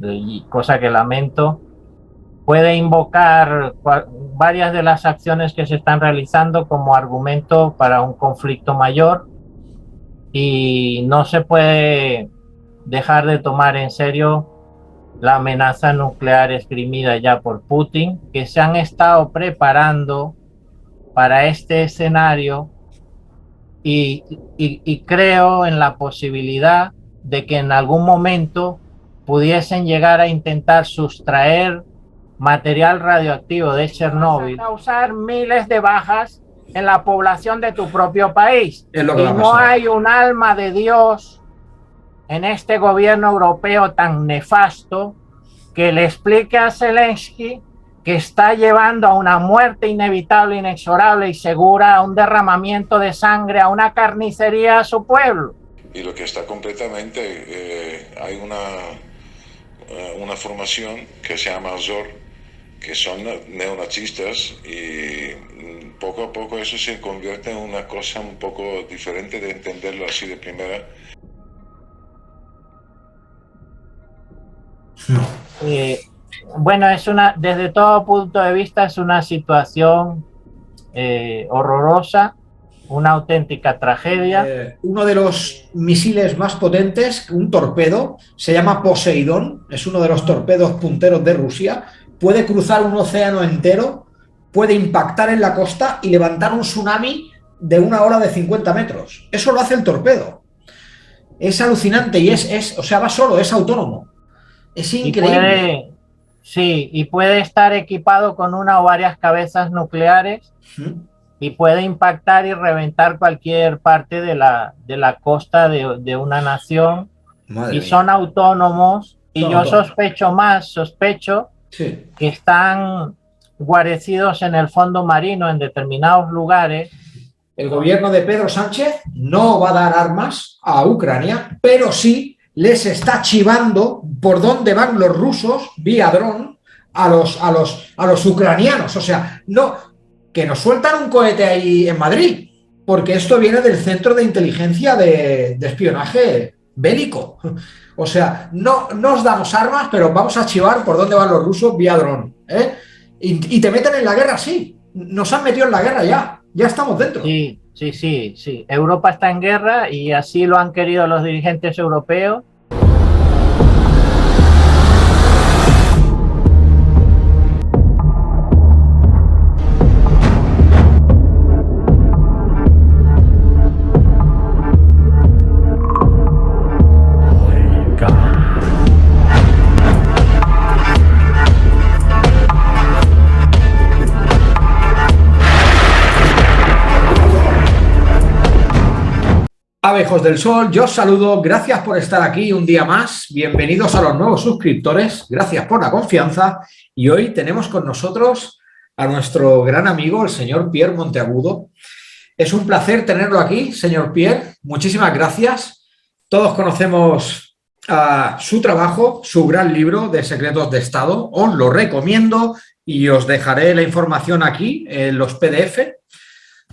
y cosa que lamento, puede invocar varias de las acciones que se están realizando como argumento para un conflicto mayor y no se puede dejar de tomar en serio la amenaza nuclear esgrimida ya por Putin, que se han estado preparando para este escenario y creo en la posibilidad de que en algún momento pudiesen llegar a intentar sustraer material radioactivo de Chernóbil, causar miles de bajas en la población de tu propio país. Es lo que va a Y no pasar. hay un alma de Dios en este gobierno europeo tan nefasto que le explique a Zelensky que está llevando a una muerte inevitable, inexorable y segura, a un derramamiento de sangre, a una carnicería a su pueblo. Y lo que está completamente, hay una formación que se llama Azor, que son neonazistas y poco a poco eso se convierte en una cosa un poco diferente de entenderlo así de primera. Bueno, desde todo punto de vista es una situación horrorosa, una auténtica tragedia. Uno de los misiles más potentes, un torpedo, se llama Poseidón, es uno de los torpedos punteros de Rusia, puede cruzar un océano entero, puede impactar en la costa y levantar un tsunami de una ola de 50 metros. Eso lo hace el torpedo. Es alucinante y o sea, va solo, es autónomo. Es increíble. Y puede estar equipado con una o varias cabezas nucleares y puede impactar y reventar cualquier parte de la costa de una nación. Madre Y mía. son autónomos y Son yo autónomos. sospecho Sí. que están guarecidos en el fondo marino en determinados lugares. El gobierno de Pedro Sánchez no va a dar armas a Ucrania, pero sí les está chivando por dónde van los rusos vía dron a los ucranianos. O sea, no, que nos sueltan un cohete ahí en Madrid, porque esto viene del Centro de Inteligencia de Espionaje Bélico. O sea, no os damos armas, pero vamos a chivar por dónde van los rusos vía dron. ¿Eh? Y te meten en la guerra, sí. Nos han metido en la guerra ya. Ya estamos dentro. Sí. Europa está en guerra y así lo han querido los dirigentes europeos. Abejos del Sol, yo os saludo, gracias por estar aquí un día más, bienvenidos a los nuevos suscriptores, gracias por la confianza y hoy tenemos con nosotros a nuestro gran amigo, el señor Pierre Monteagudo. Es un placer tenerlo aquí, señor Pierre, muchísimas gracias. Todos conocemos su trabajo, su gran libro de Secretos de Estado, os lo recomiendo y os dejaré la información aquí en los PDF,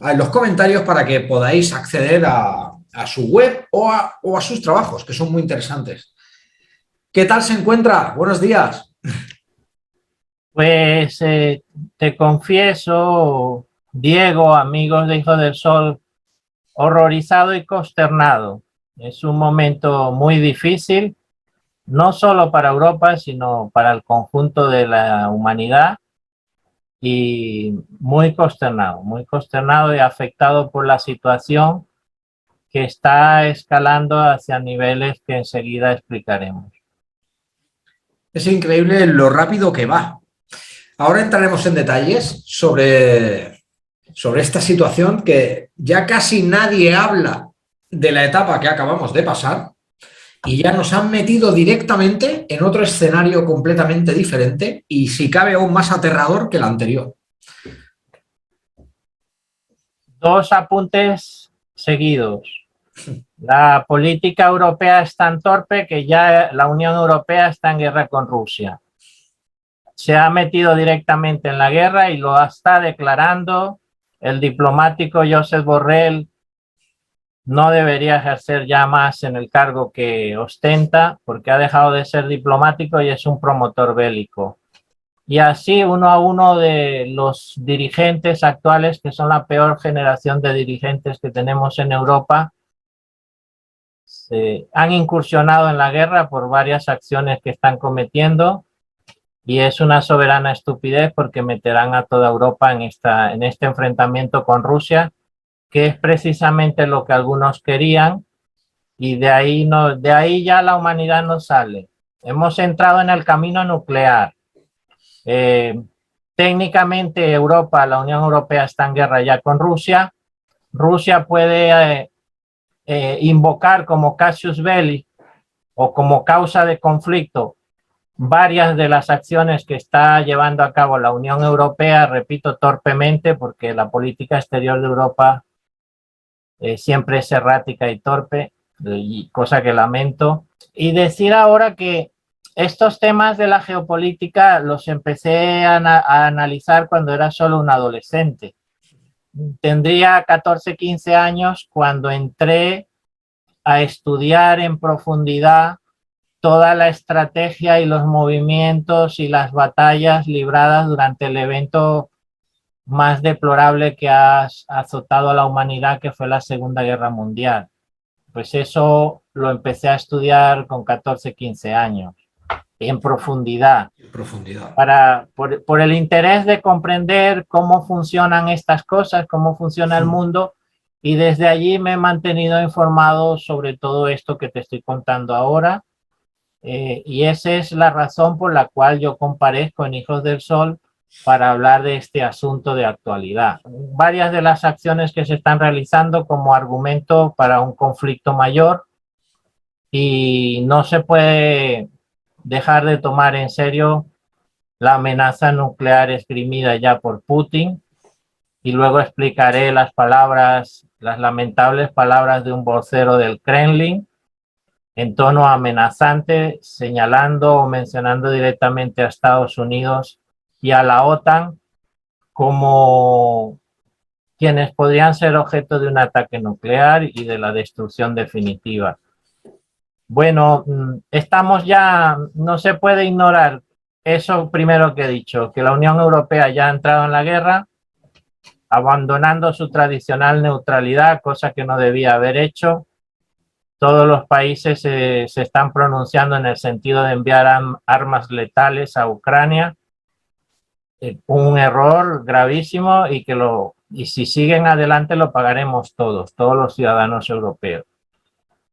en los comentarios para que podáis acceder a su web o a sus trabajos, que son muy interesantes. ¿Qué tal se encuentra? Buenos días. Pues te confieso, Diego, amigos de Hijo del Sol, horrorizado y consternado. Es un momento muy difícil, no solo para Europa, sino para el conjunto de la humanidad y muy consternado y afectado por la situación que está escalando hacia niveles que enseguida explicaremos. Es increíble lo rápido que va. Ahora entraremos en detalles sobre esta situación que ya casi nadie habla de la etapa que acabamos de pasar y ya nos han metido directamente en otro escenario completamente diferente y si cabe aún más aterrador que el anterior. Dos apuntes seguidos. La política europea es tan torpe que ya la Unión Europea está en guerra con Rusia. Se ha metido directamente en la guerra y lo está declarando el diplomático Josep Borrell no debería ejercer ya más en el cargo que ostenta, porque ha dejado de ser diplomático y es un promotor bélico. Y así uno a uno de los dirigentes actuales, que son la peor generación de dirigentes que tenemos en Europa, se han incursionado en la guerra por varias acciones que están cometiendo, y es una soberana estupidez porque meterán a toda Europa en este enfrentamiento con Rusia, que es precisamente lo que algunos querían, y de ahí ya la humanidad no sale. Hemos entrado en el camino nuclear. Técnicamente Europa, la Unión Europea está en guerra ya con Rusia. Rusia puede invocar como casus belli o como causa de conflicto varias de las acciones que está llevando a cabo la Unión Europea, repito, torpemente, porque la política exterior de Europa siempre es errática y torpe, cosa que lamento. Y decir ahora que estos temas de la geopolítica los empecé a analizar cuando era solo un adolescente. Tendría 14, 15 años cuando entré a estudiar en profundidad toda la estrategia y los movimientos y las batallas libradas durante el evento más deplorable que ha azotado a la humanidad, que fue la Segunda Guerra Mundial. Pues eso lo empecé a estudiar con 14, 15 años, en profundidad. Por el interés de comprender cómo funcionan estas cosas, cómo funciona el mundo, y desde allí me he mantenido informado sobre todo esto que te estoy contando ahora. Y esa es la razón por la cual yo comparezco en Hijos del Sol para hablar de este asunto de actualidad. Varias de las acciones que se están realizando como argumento para un conflicto mayor, y no se puede dejar de tomar en serio la amenaza nuclear esgrimida ya por Putin, y luego explicaré las lamentables palabras de un vocero del Kremlin en tono amenazante, señalando o mencionando directamente a Estados Unidos y a la OTAN como quienes podrían ser objeto de un ataque nuclear y de la destrucción definitiva. Bueno, estamos ya, no se puede ignorar eso primero que he dicho, que la Unión Europea ya ha entrado en la guerra, abandonando su tradicional neutralidad, cosa que no debía haber hecho. Todos los países se están pronunciando en el sentido de enviar armas letales a Ucrania. Un error gravísimo, y si siguen adelante lo pagaremos todos los ciudadanos europeos.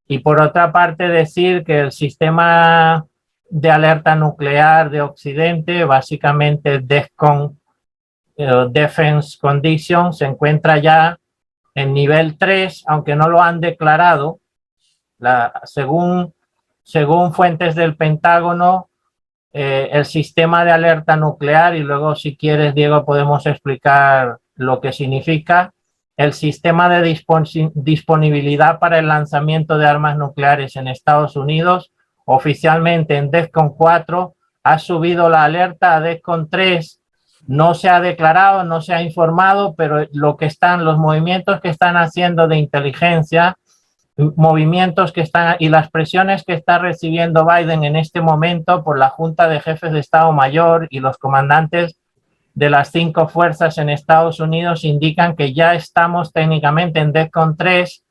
Y por otra parte decir que el sistema de alerta nuclear de Occidente, básicamente DEFCON, Defense Condition, se encuentra ya en nivel 3, aunque no lo han declarado. Según fuentes del Pentágono, el sistema de alerta nuclear, y luego si quieres, Diego, podemos explicar lo que significa, el sistema de disponibilidad para el lanzamiento de armas nucleares en Estados Unidos, oficialmente en DEFCON 4, ha subido la alerta a DEFCON 3. No se ha declarado, no se ha informado, pero los movimientos que están haciendo de inteligencia, y las presiones que está recibiendo Biden en este momento por la Junta de Jefes de Estado Mayor y los comandantes de las 5 fuerzas en Estados Unidos, indican que ya estamos técnicamente en DEFCON 3,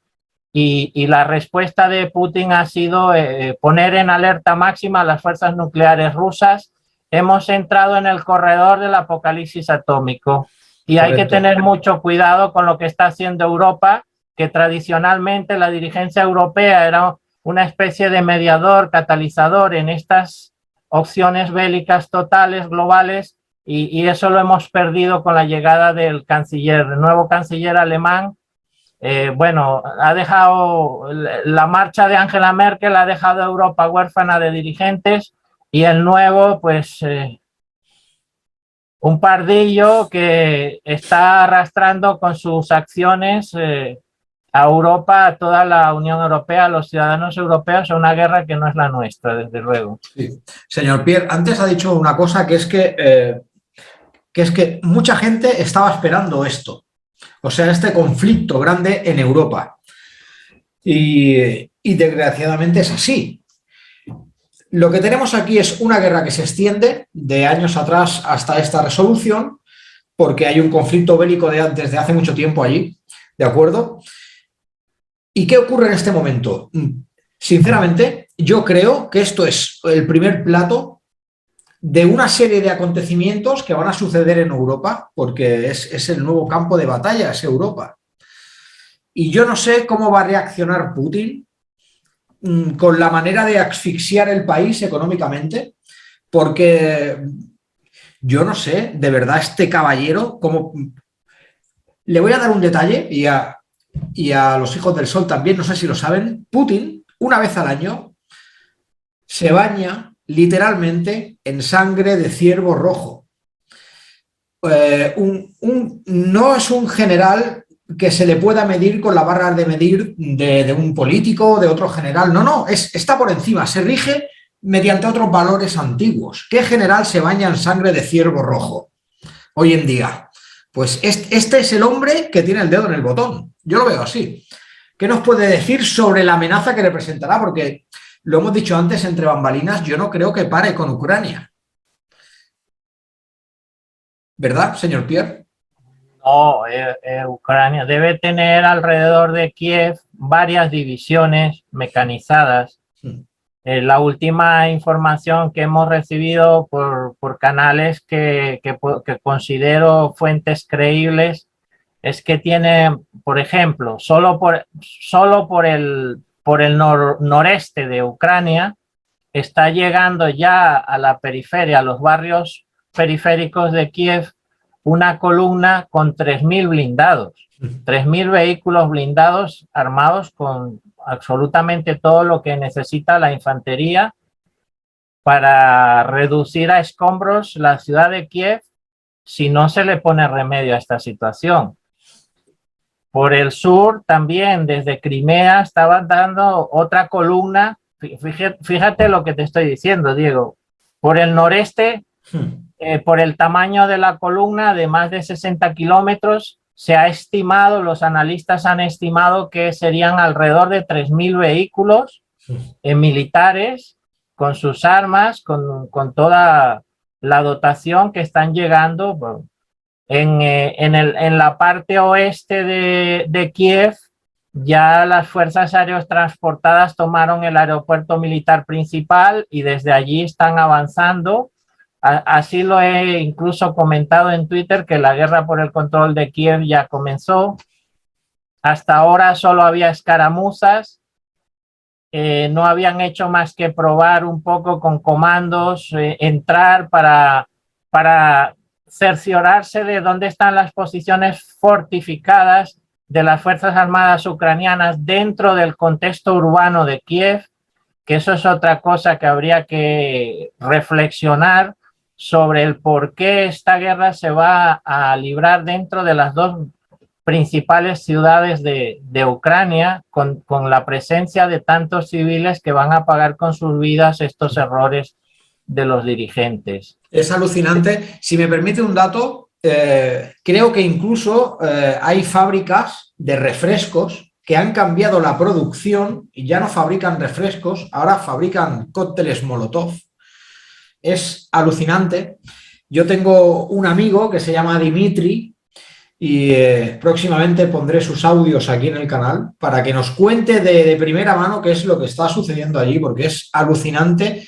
y la respuesta de Putin ha sido poner en alerta máxima a las fuerzas nucleares rusas. Hemos entrado en el corredor del apocalipsis atómico, y hay que tener mucho cuidado con lo que está haciendo Europa, que tradicionalmente la dirigencia europea era una especie de mediador, catalizador en estas opciones bélicas totales, globales, y eso lo hemos perdido con la llegada del nuevo canciller alemán. Ha dejado la marcha de Angela Merkel, ha dejado a Europa huérfana de dirigentes, y el nuevo, pues, un pardillo que está arrastrando con sus acciones a Europa, a toda la Unión Europea, a los ciudadanos europeos, a una guerra que no es la nuestra, desde luego. Sí. Señor Pierre, antes ha dicho una cosa, que es que mucha gente estaba esperando esto, o sea, este conflicto grande en Europa. Y desgraciadamente es así. Lo que tenemos aquí es una guerra que se extiende de años atrás hasta esta resolución, porque hay un conflicto bélico desde hace mucho tiempo allí, ¿de acuerdo? ¿Y qué ocurre en este momento? Sinceramente, yo creo que esto es el primer plato de una serie de acontecimientos que van a suceder en Europa, porque es el nuevo campo de batalla, es Europa. Y yo no sé cómo va a reaccionar Putin con la manera de asfixiar el país económicamente, porque yo no sé, de verdad, este caballero, cómo... Le voy a dar un detalle y a los hijos del sol también, no sé si lo saben, Putin, una vez al año, se baña literalmente en sangre de ciervo rojo. No es un general que se le pueda medir con la barra de medir de un político, de otro general. No, está por encima, se rige mediante otros valores antiguos. ¿Qué general se baña en sangre de ciervo rojo hoy en día? Pues este es el hombre que tiene el dedo en el botón. Yo lo veo así. ¿Qué nos puede decir sobre la amenaza que representará? Porque lo hemos dicho antes entre bambalinas, yo no creo que pare con Ucrania. ¿Verdad, señor Pierre? No, Ucrania debe tener alrededor de Kiev varias divisiones mecanizadas. La última información que hemos recibido por canales que considero fuentes creíbles es que tiene, por ejemplo, solo por el noreste de Ucrania está llegando ya a la periferia, a los barrios periféricos de Kiev, una columna con 3.000 blindados, 3.000 vehículos blindados armados con absolutamente todo lo que necesita la infantería para reducir a escombros la ciudad de Kiev si no se le pone remedio a esta situación. Por el sur también, desde Crimea, estaban dando otra columna. Fíjate lo que te estoy diciendo, Diego. Por el noreste, por el tamaño de la columna de más de 60 kilómetros, se ha estimado, los analistas han estimado que serían alrededor de 3.000 vehículos militares con sus armas, con toda la dotación que están llegando. Bueno, en la parte oeste de Kiev, ya las fuerzas aerotransportadas tomaron el aeropuerto militar principal y desde allí están avanzando. Así lo he incluso comentado en Twitter, que la guerra por el control de Kiev ya comenzó. Hasta ahora solo había escaramuzas. No habían hecho más que probar un poco con comandos, entrar para cerciorarse de dónde están las posiciones fortificadas de las Fuerzas Armadas ucranianas dentro del contexto urbano de Kiev, que eso es otra cosa que habría que reflexionar sobre el por qué esta guerra se va a librar dentro de las dos principales ciudades de Ucrania, con la presencia de tantos civiles que van a pagar con sus vidas estos errores de los dirigentes. Es alucinante. Si me permite un dato, creo que incluso hay fábricas de refrescos que han cambiado la producción y ya no fabrican refrescos, ahora fabrican cócteles Molotov. Es alucinante. Yo tengo un amigo que se llama Dimitri y próximamente pondré sus audios aquí en el canal para que nos cuente de primera mano qué es lo que está sucediendo allí, porque es alucinante.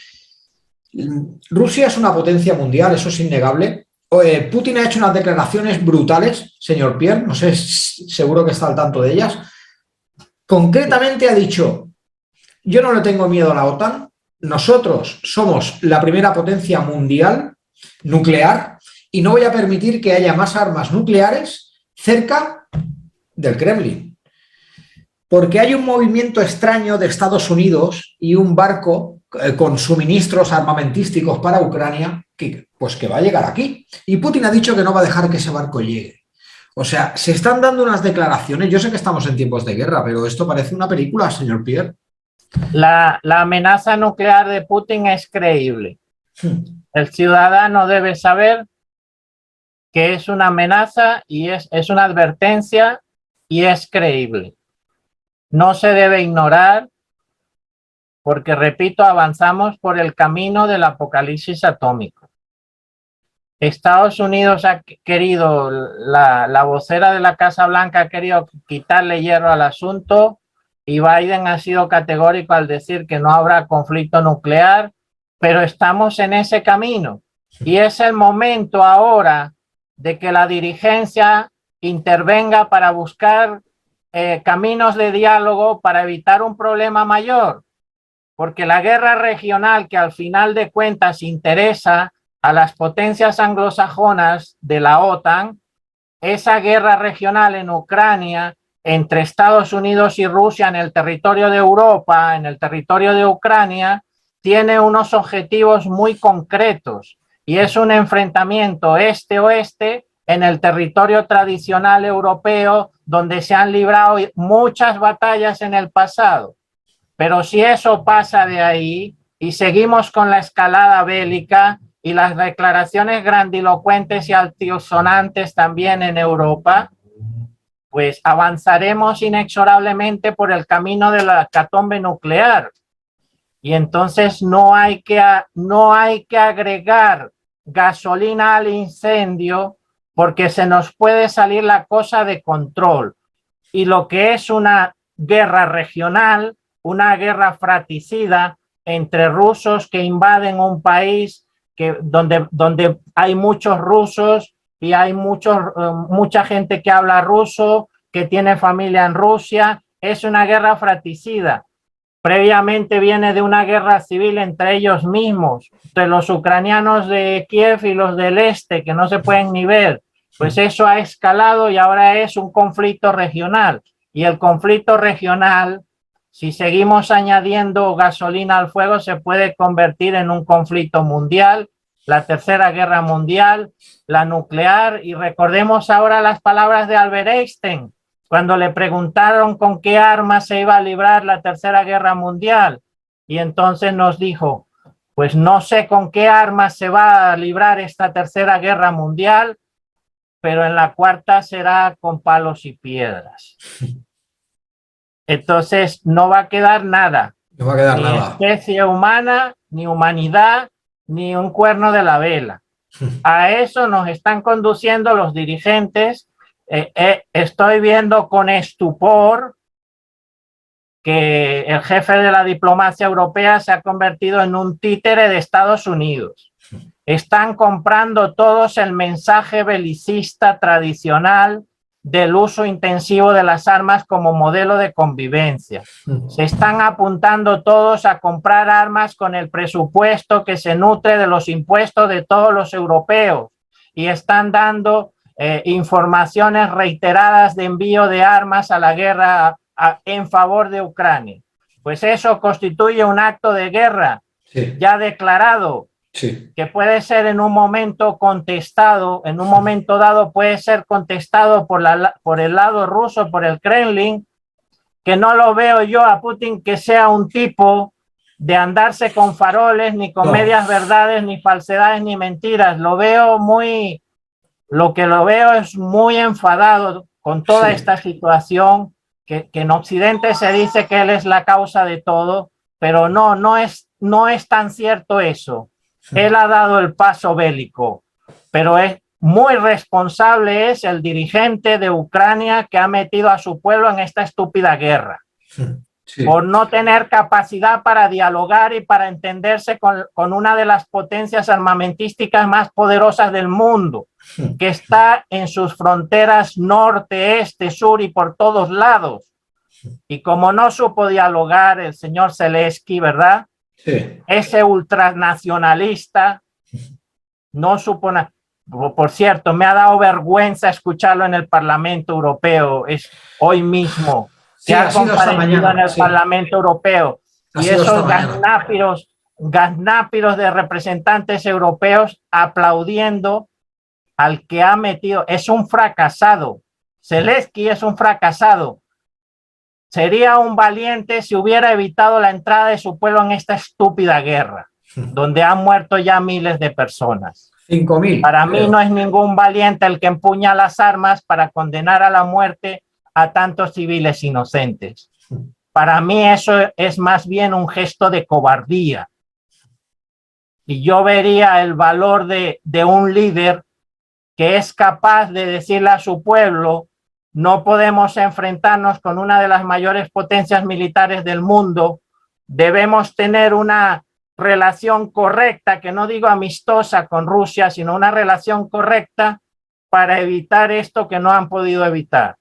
Rusia es una potencia mundial, eso es innegable. Putin ha hecho unas declaraciones brutales, señor Pierre, no sé, seguro que está al tanto de ellas. Concretamente ha dicho, yo no le tengo miedo a la OTAN, nosotros somos la primera potencia mundial nuclear y no voy a permitir que haya más armas nucleares cerca del Kremlin. Porque hay un movimiento extraño de Estados Unidos y un barco con suministros armamentísticos para Ucrania que va a llegar aquí. Y Putin ha dicho que no va a dejar que ese barco llegue. O sea, se están dando unas declaraciones. Yo sé que estamos en tiempos de guerra, pero esto parece una película, señor Pierre. La amenaza nuclear de Putin es creíble. El ciudadano debe saber que es una amenaza y es una advertencia y es creíble. no se debe ignorar porque, repito, avanzamos por el camino del apocalipsis atómico. Estados Unidos ha querido, la vocera de la Casa Blanca ha querido quitarle hierro al asunto y Biden ha sido categórico al decir que no habrá conflicto nuclear, pero estamos en ese camino y es el momento ahora de que la dirigencia intervenga para buscar caminos de diálogo para evitar un problema mayor, porque la guerra regional que al final de cuentas interesa a las potencias anglosajonas de la OTAN, esa guerra regional en Ucrania entre Estados Unidos y Rusia en el territorio de Europa, en el territorio de Ucrania, tiene unos objetivos muy concretos y es un enfrentamiento este-oeste en el territorio tradicional europeo donde se han librado muchas batallas en el pasado. Pero si eso pasa de ahí y seguimos con la escalada bélica y las declaraciones grandilocuentes y altisonantes también en Europa, pues avanzaremos inexorablemente por el camino de la hecatombe nuclear. Y entonces no hay que agregar gasolina al incendio porque se nos puede salir la cosa de control. Y lo que es una guerra regional, una guerra fratricida entre rusos que invaden un país donde hay muchos rusos y hay mucha gente que habla ruso, que tiene familia en Rusia, es una guerra fratricida. Previamente viene de una guerra civil entre ellos mismos, entre los ucranianos de Kiev y los del este, que no se pueden ni ver. Pues eso ha escalado y ahora es un conflicto regional. Y el conflicto regional, si seguimos añadiendo gasolina al fuego, se puede convertir en un conflicto mundial, la tercera guerra mundial, la nuclear. Y recordemos ahora las palabras de Albert Einstein, cuando le preguntaron con qué armas se iba a librar la tercera guerra mundial. Y entonces nos dijo, pues no sé con qué armas se va a librar esta tercera guerra mundial, pero en la cuarta será con palos y piedras. Entonces no va a quedar nada. No va a quedar ni nada. Especie humana, ni humanidad, ni un cuerno de la vela. A eso nos están conduciendo los dirigentes. Estoy viendo con estupor que el jefe de la diplomacia europea se ha convertido en un títere de Estados Unidos. Están comprando todos el mensaje belicista tradicional del uso intensivo de las armas como modelo de convivencia. Se están apuntando todos a comprar armas con el presupuesto que se nutre de los impuestos de todos los europeos y están dando informaciones reiteradas de envío de armas a la guerra en favor de Ucrania. Pues eso constituye un acto de guerra ya declarado. Sí. Que puede ser en un momento contestado, en un momento dado puede ser contestado por el lado ruso, por el Kremlin, que no lo veo yo a Putin que sea un tipo de andarse con faroles, ni con medias verdades, ni falsedades, ni mentiras. Lo que lo veo es muy enfadado con toda esta situación, que en Occidente se dice que él es la causa de todo, pero no es tan cierto eso. Él ha dado el paso bélico, pero es muy responsable es el dirigente de Ucrania que ha metido a su pueblo en esta estúpida guerra. Por no tener capacidad para dialogar y para entenderse con una de las potencias armamentísticas más poderosas del mundo, que está en sus fronteras norte, este, sur y por todos lados. Y como no supo dialogar el señor Zelensky, ¿verdad? Sí. Ese ultranacionalista no supo nada. Por cierto, me ha dado vergüenza escucharlo en el Parlamento Europeo hoy mismo. Sí, ha comparecido en el Parlamento Europeo. Y esos gaznápiros de representantes europeos aplaudiendo al que ha metido. Es un fracasado. Zelensky es un fracasado. Sería un valiente si hubiera evitado la entrada de su pueblo en esta estúpida guerra, donde han muerto ya miles de personas. 5.000. Para mí no es ningún valiente el que empuña las armas para condenar a la muerte a tantos civiles inocentes. Para mí eso es más bien un gesto de cobardía. Y yo vería el valor de un líder que es capaz de decirle a su pueblo: no podemos enfrentarnos con una de las mayores potencias militares del mundo, debemos tener una relación correcta, que no digo amistosa con Rusia, sino una relación correcta para evitar esto que no han podido evitar.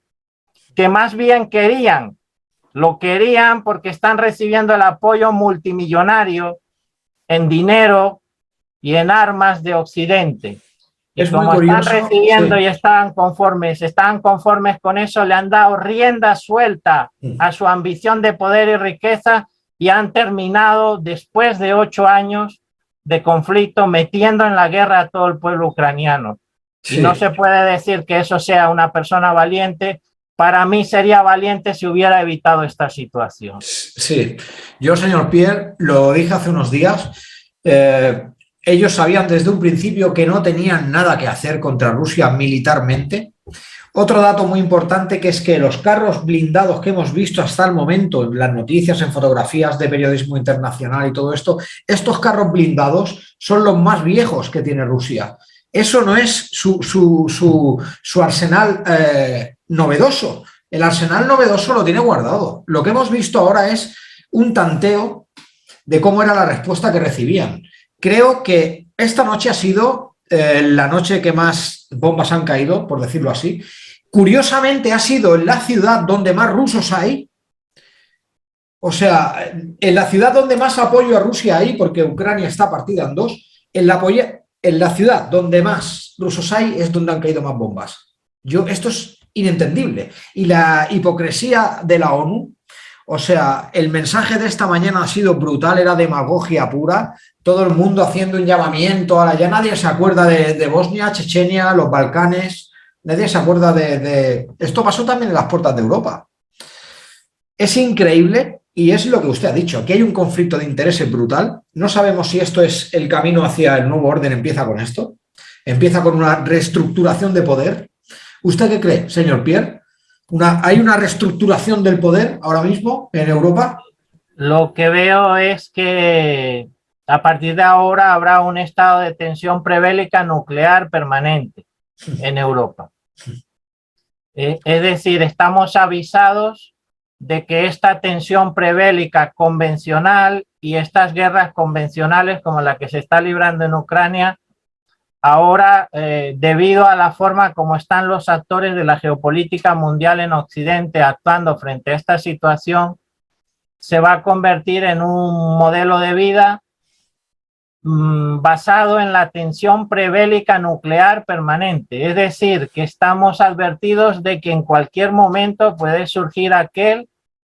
Que más bien lo querían porque están recibiendo el apoyo multimillonario en dinero y en armas de Occidente. Y es como muy curioso, están recibiendo sí. y estaban conformes con eso, le han dado rienda suelta a su ambición de poder y riqueza y han terminado, después de 8 años de conflicto, metiendo en la guerra a todo el pueblo ucraniano. Sí. Y no se puede decir que eso sea una persona valiente. Para mí sería valiente si hubiera evitado esta situación. Sí, yo, señor Pierre, lo dije hace unos días. Ellos sabían desde un principio que no tenían nada que hacer contra Rusia militarmente. Otro dato muy importante, que es que los carros blindados que hemos visto hasta el momento en las noticias, en fotografías de periodismo internacional y todo esto, estos carros blindados son los más viejos que tiene Rusia. Eso no es su arsenal novedoso. El arsenal novedoso lo tiene guardado. Lo que hemos visto ahora es un tanteo de cómo era la respuesta que recibían. Creo que esta noche ha sido la noche que más bombas han caído, por decirlo así. Curiosamente, ha sido en la ciudad donde más rusos hay. O sea, en la ciudad donde más apoyo a Rusia hay, porque Ucrania está partida en dos, en la ciudad donde más rusos hay es donde han caído más bombas. Esto es inentendible. Y la hipocresía de la ONU, o sea, el mensaje de esta mañana ha sido brutal, era demagogia pura, todo el mundo haciendo un llamamiento, ahora ya nadie se acuerda de Bosnia, Chechenia, los Balcanes, nadie se acuerda de... Esto pasó también en las puertas de Europa. Es increíble y es lo que usted ha dicho, aquí hay un conflicto de intereses brutal, no sabemos si esto es el camino hacia el nuevo orden, empieza con esto, empieza con una reestructuración de poder. ¿Usted qué cree, señor Pierre? ¿Hay una reestructuración del poder ahora mismo en Europa? Lo que veo es que a partir de ahora habrá un estado de tensión prebélica nuclear permanente en Europa. Es decir, estamos avisados de que esta tensión prebélica convencional y estas guerras convencionales como la que se está librando en Ucrania, ahora, debido a la forma como están los actores de la geopolítica mundial en Occidente actuando frente a esta situación, se va a convertir en un modelo de vida basado en la tensión prebélica nuclear permanente. Es decir, que estamos advertidos de que en cualquier momento puede surgir aquel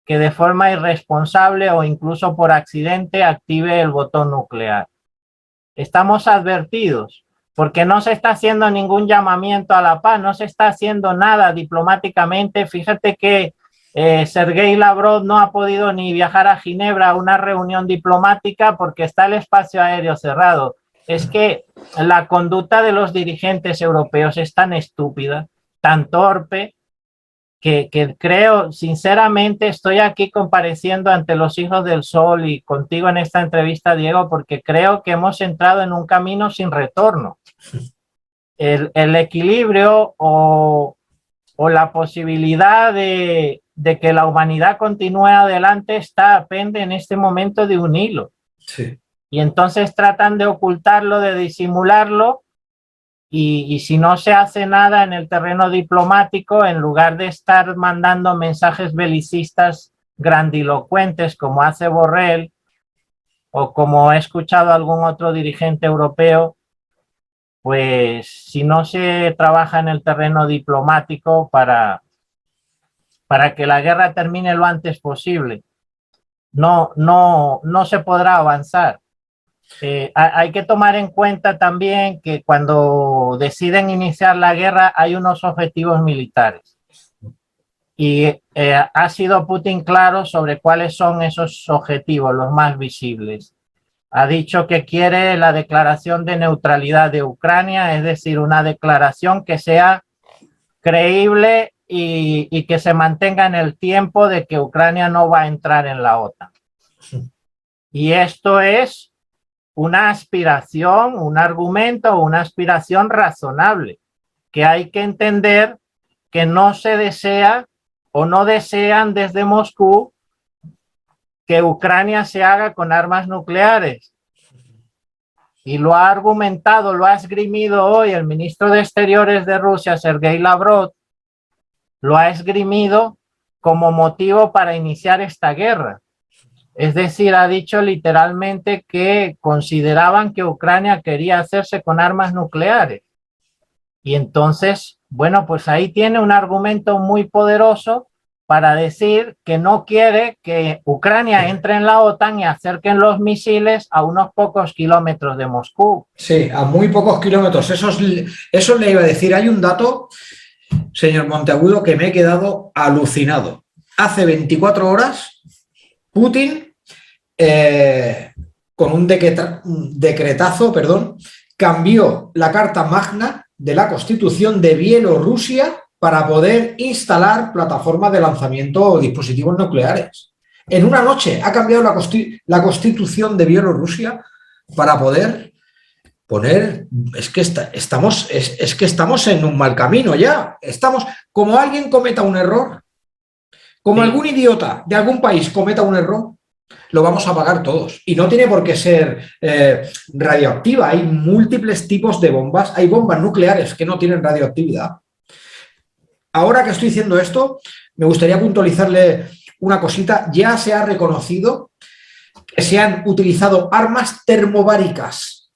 que de forma irresponsable o incluso por accidente active el botón nuclear. Estamos advertidos porque no se está haciendo ningún llamamiento a la paz, no se está haciendo nada diplomáticamente. Fíjate que Sergei Lavrov no ha podido ni viajar a Ginebra a una reunión diplomática porque está el espacio aéreo cerrado. Es que la conducta de los dirigentes europeos es tan estúpida, tan torpe, que creo, sinceramente, estoy aquí compareciendo ante los hijos del sol y contigo en esta entrevista, Diego, porque creo que hemos entrado en un camino sin retorno. El equilibrio o la posibilidad de que la humanidad continúe adelante pende en este momento de un hilo. Sí. Y entonces tratan de ocultarlo, de disimularlo, y si no se hace nada en el terreno diplomático, en lugar de estar mandando mensajes belicistas grandilocuentes como hace Borrell o como he escuchado a algún otro dirigente europeo, pues si no se trabaja en el terreno diplomático para que la guerra termine lo antes posible, no se podrá avanzar. Hay que tomar en cuenta también que cuando deciden iniciar la guerra hay unos objetivos militares y ha sido Putin claro sobre cuáles son esos objetivos, los más visibles. Ha dicho que quiere la declaración de neutralidad de Ucrania, es decir, una declaración que sea creíble y que se mantenga en el tiempo de que Ucrania no va a entrar en la OTAN. Y esto es una aspiración, un argumento, una aspiración razonable, que hay que entender que no se desea o no desean desde Moscú que Ucrania se haga con armas nucleares. Y lo ha argumentado, lo ha esgrimido hoy el ministro de Exteriores de Rusia, Sergei Lavrov, lo ha esgrimido como motivo para iniciar esta guerra. Es decir, ha dicho literalmente que consideraban que Ucrania quería hacerse con armas nucleares. Y entonces, bueno, pues ahí tiene un argumento muy poderoso para decir que no quiere que Ucrania entre en la OTAN y acerquen los misiles a unos pocos kilómetros de Moscú. Sí, a muy pocos kilómetros. Eso le iba a decir. Hay un dato, señor Monteagudo, que me he quedado alucinado. Hace 24 horas, Putin, con un decretazo, cambió la Carta Magna de la Constitución de Bielorrusia para poder instalar plataformas de lanzamiento o dispositivos nucleares. En una noche ha cambiado la Constitución de Bielorrusia para poder poner... Es que estamos en un mal camino ya. Estamos, como alguien cometa un error, como algún idiota de algún país cometa un error, lo vamos a pagar todos. Y no tiene por qué ser radioactiva. Hay múltiples tipos de bombas. Hay bombas nucleares que no tienen radioactividad. Ahora que estoy diciendo esto, me gustaría puntualizarle una cosita. Ya se ha reconocido que se han utilizado armas termobáricas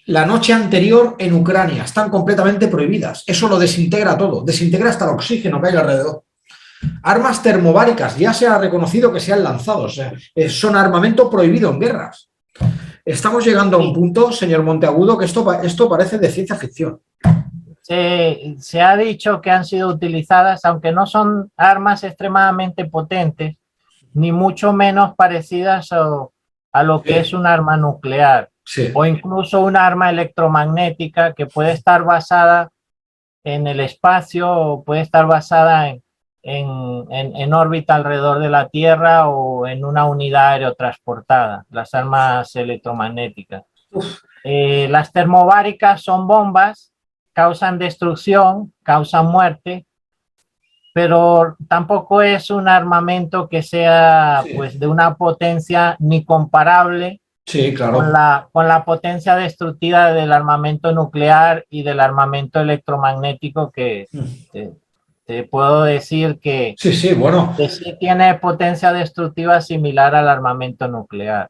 la noche anterior en Ucrania. Están completamente prohibidas. Eso lo desintegra todo. Desintegra hasta el oxígeno que hay alrededor. Armas termobáricas, ya se ha reconocido que se han lanzado, o sea, son armamento prohibido en guerras. Estamos llegando a un punto, señor Monteagudo, que esto parece de ciencia ficción. Se ha dicho que han sido utilizadas, aunque no son armas extremadamente potentes, ni mucho menos parecidas a lo que es un arma nuclear, o incluso un arma electromagnética que puede estar basada en el espacio o puede estar basada en órbita alrededor de la Tierra o en una unidad aerotransportada, las armas electromagnéticas. Las termobáricas son bombas, causan destrucción, causan muerte, pero tampoco es un armamento que sea pues de una potencia ni comparable con la potencia destructiva del armamento nuclear y del armamento electromagnético que te puedo decir que que sí tiene potencia destructiva similar al armamento nuclear.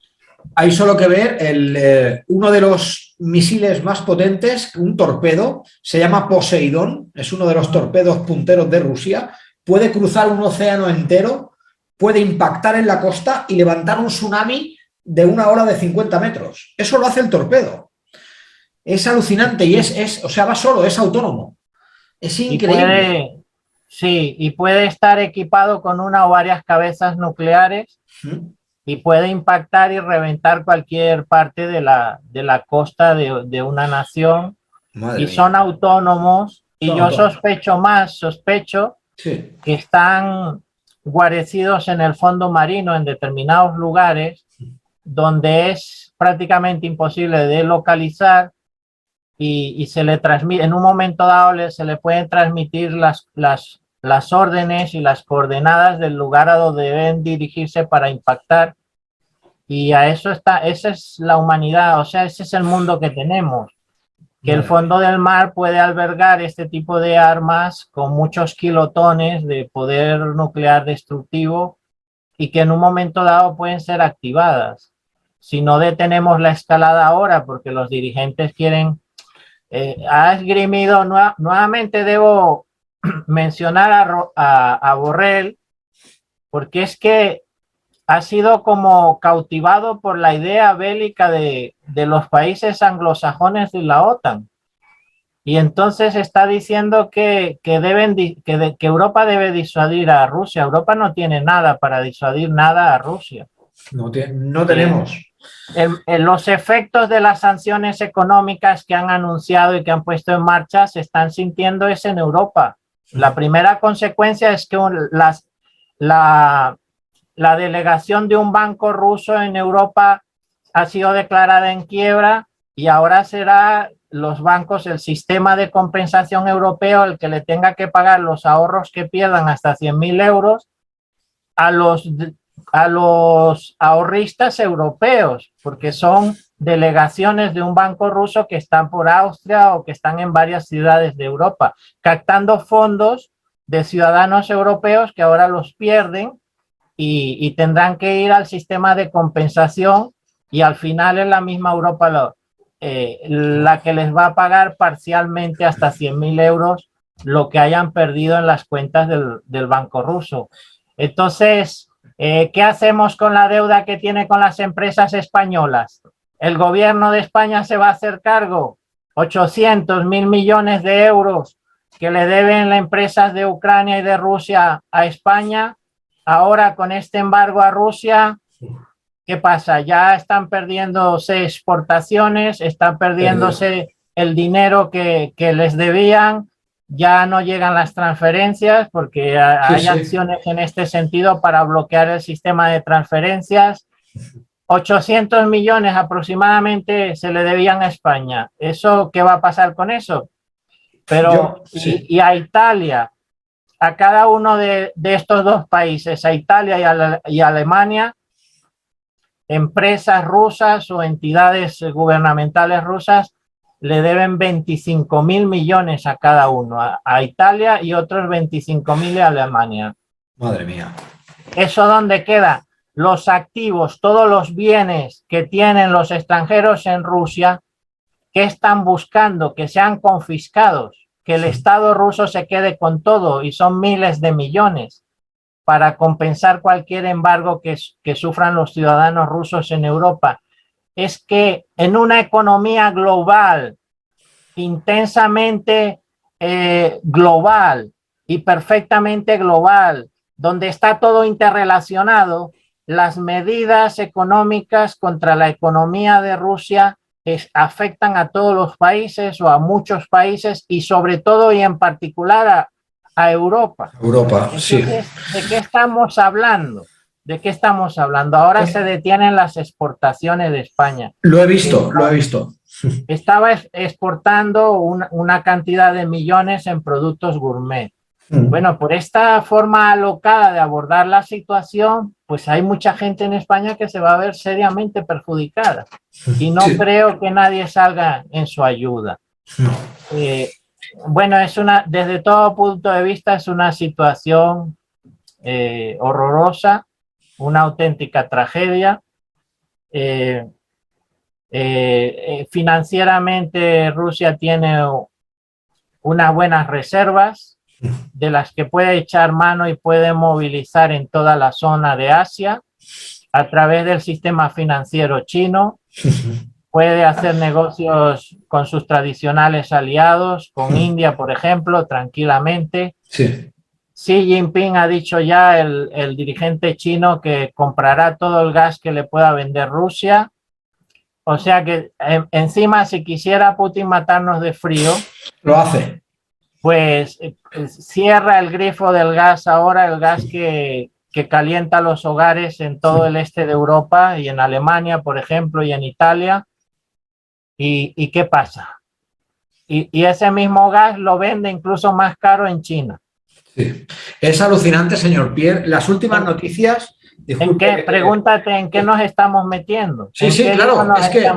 Hay solo que ver uno de los misiles más potentes, un torpedo, se llama Poseidón, es uno de los torpedos punteros de Rusia, puede cruzar un océano entero, puede impactar en la costa y levantar un tsunami de una ola de 50 metros. Eso lo hace el torpedo. Es alucinante y o sea, va solo, es autónomo. Es increíble. Y puede estar equipado con una o varias cabezas nucleares y puede impactar y reventar cualquier parte de la costa de una nación. Madre mía. Son autónomos y yo sospecho que están guarecidos en el fondo marino en determinados lugares donde es prácticamente imposible de localizar y se le transmite, en un momento dado se le pueden transmitir las órdenes y las coordenadas del lugar a donde deben dirigirse para impactar, y a eso esa es la humanidad, o sea, ese es el mundo que tenemos, que el fondo del mar puede albergar este tipo de armas con muchos kilotones de poder nuclear destructivo y que en un momento dado pueden ser activadas. Si no detenemos la escalada ahora, porque los dirigentes quieren... ha esgrimido, nuevamente debo mencionar a Borrell, porque es que ha sido como cautivado por la idea bélica de los países anglosajones de la OTAN. Y entonces está diciendo que Europa debe disuadir a Rusia. Europa no tiene nada para disuadir nada a Rusia. No tenemos. Los efectos de las sanciones económicas que han anunciado y que han puesto en marcha se están sintiendo en Europa. La primera consecuencia es que la delegación de un banco ruso en Europa ha sido declarada en quiebra y ahora será los bancos, el sistema de compensación europeo, el que le tenga que pagar los ahorros que pierdan hasta 100.000 euros a los ahorristas europeos, porque son delegaciones de un banco ruso que están por Austria o que están en varias ciudades de Europa, captando fondos de ciudadanos europeos que ahora los pierden y tendrán que ir al sistema de compensación y al final es la misma Europa la que les va a pagar parcialmente hasta 100.000 euros lo que hayan perdido en las cuentas del banco ruso. Entonces, ¿qué hacemos con la deuda que tiene con las empresas españolas? El gobierno de España se va a hacer cargo 800.000 millones de euros que le deben las empresas de Ucrania y de Rusia a España. Ahora con este embargo a Rusia, ¿qué pasa? Ya están perdiéndose exportaciones, están perdiéndose el dinero que les debían, ya no llegan las transferencias porque hay acciones en este sentido para bloquear el sistema de transferencias. 800 millones aproximadamente se le debían a España. ¿Eso qué va a pasar con eso? Pero y a Italia, a cada uno de estos dos países, a Italia y a Alemania, empresas rusas o entidades gubernamentales rusas le deben 25.000 millones a cada uno, a Italia y otros 25.000 a Alemania. Madre mía. ¿Eso dónde queda? Los activos, todos los bienes que tienen los extranjeros en Rusia, que están buscando que sean confiscados, que el Estado ruso se quede con todo, y son miles de millones, para compensar cualquier embargo que sufran los ciudadanos rusos en Europa. Es que en una economía global, intensamente global y perfectamente global, donde está todo interrelacionado, las medidas económicas contra la economía de Rusia afectan a todos los países o a muchos países y sobre todo y en particular a Europa. Entonces, sí. ¿de qué estamos hablando? ¿De qué estamos hablando? Ahora se detienen las exportaciones de España. Lo he visto, lo he visto. Estaba exportando una cantidad de millones en productos gourmet. Bueno, por esta forma alocada de abordar la situación, pues hay mucha gente en España que se va a ver seriamente perjudicada. Y no creo que nadie salga en su ayuda. Bueno, desde todo punto de vista es una situación horrorosa, una auténtica tragedia. Financieramente Rusia tiene unas buenas reservas de las que puede echar mano y puede movilizar en toda la zona de Asia a través del sistema financiero chino. Puede hacer negocios con sus tradicionales aliados, con India, por ejemplo, tranquilamente. Sí. Xi Jinping ha dicho ya, el dirigente chino, que comprará todo el gas que le pueda vender Rusia. O sea que encima, si quisiera Putin matarnos de frío, lo hace. Pues cierra el grifo del gas ahora, el gas que calienta los hogares en todo el este de Europa y en Alemania, por ejemplo, y en Italia. ¿Y qué pasa? Y ese mismo gas lo vende incluso más caro en China. Sí. Es alucinante, señor Pierre. Las últimas noticias... ¿En qué? Pregúntate, ¿en qué nos estamos metiendo? Sí, sí, claro. Es que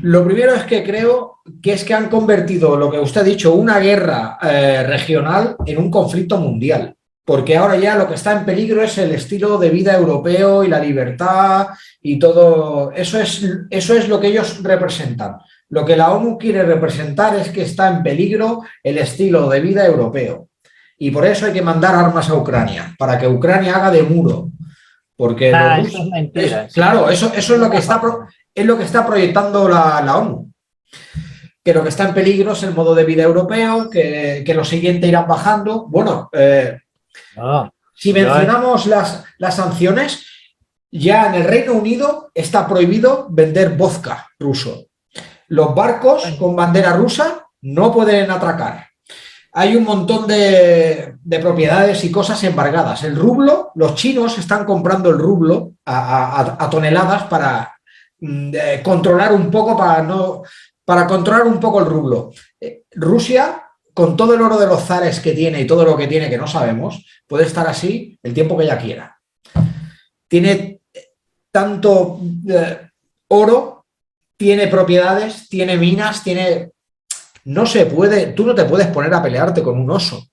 lo primero es que creo que es que han convertido lo que usted ha dicho, una guerra regional, en un conflicto mundial. Porque ahora ya lo que está en peligro es el estilo de vida europeo y la libertad y todo. Eso es lo que ellos representan. Lo que la ONU quiere representar es que está en peligro el estilo de vida europeo. Y por eso hay que mandar armas a Ucrania, para que Ucrania haga de muro. Porque eso es mentira. Claro, eso es lo que está proyectando la ONU. Que lo que está en peligro es el modo de vida europeo, que lo siguiente irán bajando. Bueno, si mencionamos las sanciones, ya en el Reino Unido está prohibido vender vodka ruso. Los barcos con bandera rusa no pueden atracar. hay un montón de propiedades y cosas embargadas. El rublo, los chinos están comprando el rublo a toneladas para controlar un poco, para controlar un poco el rublo. Rusia, con todo el oro de los zares que tiene y todo lo que tiene que no sabemos, puede estar así el tiempo que ella quiera. Tiene tanto oro, tiene propiedades, tiene minas, tiene... No se puede, tú no te puedes poner a pelearte con un oso.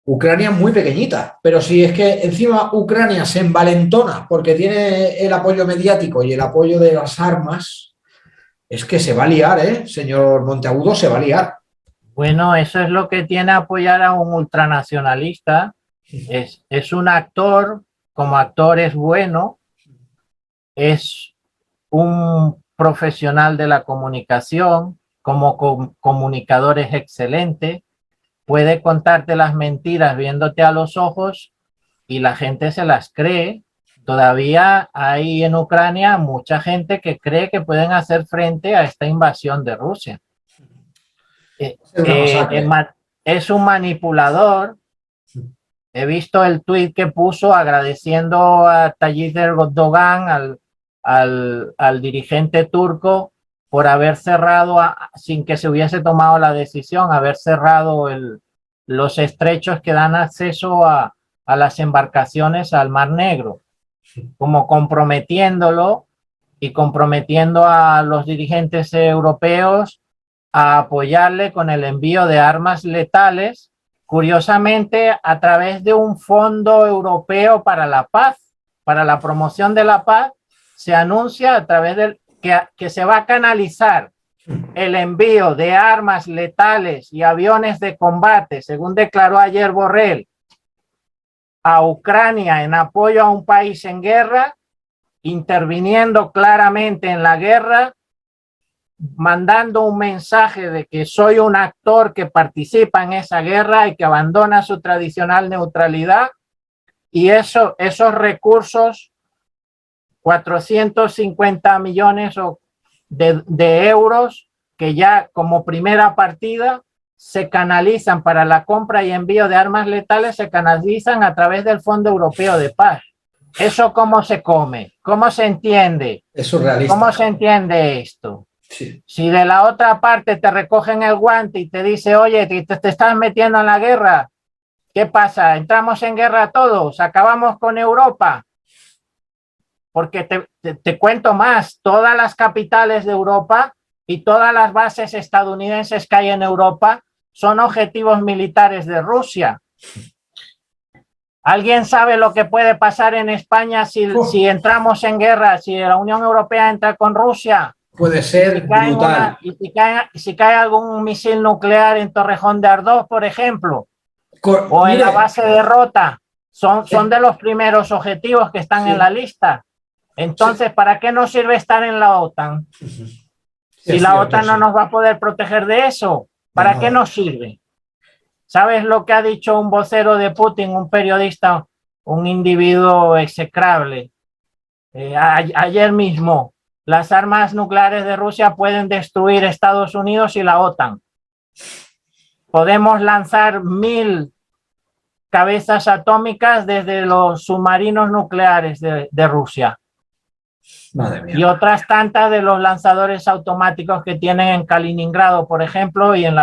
Ucrania es muy pequeñita, pero si es que encima Ucrania se envalentona porque tiene el apoyo mediático y el apoyo de las armas, es que se va a liar, señor Monteagudo, se va a liar. Bueno, eso es lo que tiene apoyar a un ultranacionalista. Es un actor, como actor es bueno, es un profesional de la comunicación, como comunicador es excelente, puede contarte las mentiras viéndote a los ojos y la gente se las cree. Todavía hay en Ucrania mucha gente que cree que pueden hacer frente a esta invasión de Rusia. Es un manipulador. He visto el tuit que puso agradeciendo a Tayyip Erdogan, al dirigente turco, por haber cerrado, sin que se hubiese tomado la decisión, haber cerrado los estrechos que dan acceso a las embarcaciones al Mar Negro, como comprometiéndolo y comprometiendo a los dirigentes europeos a apoyarle con el envío de armas letales, curiosamente a través de un fondo europeo para la paz, para la promoción de la paz. Se anuncia a través del que se va a canalizar el envío de armas letales y aviones de combate, según declaró ayer Borrell, a Ucrania en apoyo a un país en guerra, interviniendo claramente en la guerra, mandando un mensaje de que soy un actor que participa en esa guerra y que abandona su tradicional neutralidad, y esos recursos, 450 millones de euros, que ya como primera partida se canalizan para la compra y envío de armas letales, se canalizan a través del Fondo Europeo de Paz. ¿Eso cómo se come? ¿Cómo se entiende? Es surrealista. ¿Cómo se entiende esto? Sí. Si de la otra parte te recogen el guante y te dice, oye, te estás metiendo en la guerra, ¿qué pasa? ¿Entramos en guerra todos? ¿Acabamos con Europa? Porque te cuento más, todas las capitales de Europa y todas las bases estadounidenses que hay en Europa son objetivos militares de Rusia. ¿Alguien sabe lo que puede pasar en España si entramos en guerra, si la Unión Europea entra con Rusia? Puede ser brutal. Si cae algún misil nuclear en Torrejón de Ardoz, por ejemplo, o en la base de Rota, son de los primeros objetivos que están en la lista. Entonces, ¿para qué nos sirve estar en la OTAN? Si la OTAN no nos va a poder proteger de eso, ¿para qué nos sirve? ¿Sabes lo que ha dicho un vocero de Putin, un periodista, un individuo execrable? Ayer mismo, las armas nucleares de Rusia pueden destruir Estados Unidos y la OTAN. Podemos lanzar 1000 cabezas atómicas desde los submarinos nucleares de Rusia. Madre mía. Y otras tantas de los lanzadores automáticos que tienen en Kaliningrado, por ejemplo, y en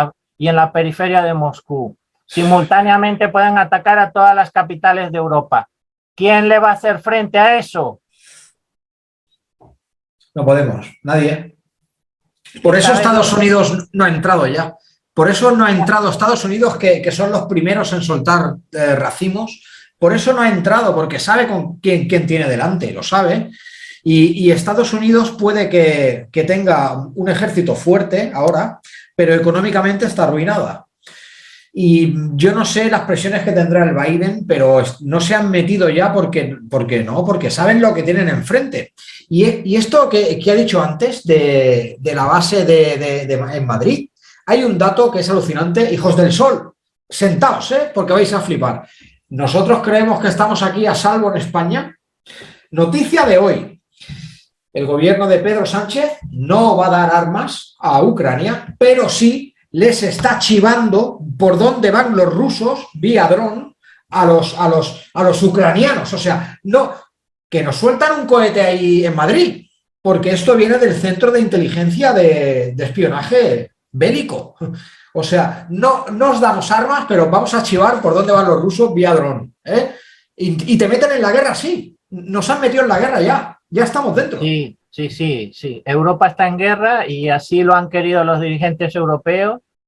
la periferia de Moscú. Simultáneamente pueden atacar a todas las capitales de Europa. ¿Quién le va a hacer frente a eso? No podemos, nadie. Por eso Estados Unidos no ha entrado ya. Por eso no ha entrado Estados Unidos, que son los primeros en soltar racimos. Por eso no ha entrado, porque sabe con quién tiene delante, lo sabe. Y Estados Unidos puede que tenga un ejército fuerte ahora, pero económicamente está arruinada. Y yo no sé las presiones que tendrá el Biden, pero no se han metido ya porque saben lo que tienen enfrente. Y esto que ha dicho antes de la base en Madrid, hay un dato que es alucinante, hijos del sol, sentaos, porque vais a flipar. Nosotros creemos que estamos aquí a salvo en España. Noticia de hoy. El gobierno de Pedro Sánchez no va a dar armas a Ucrania, pero sí les está chivando por dónde van los rusos vía dron a los ucranianos. O sea, no, que nos sueltan un cohete ahí en Madrid, porque esto viene del Centro de Inteligencia de Espionaje Bélico. O sea, no nos damos armas, pero vamos a chivar por dónde van los rusos vía dron. Y te meten en la guerra, sí. Nos han metido en la guerra ya. Ya estamos dentro. Sí, sí, sí, sí. Europa está en guerra y así lo han querido los dirigentes europeos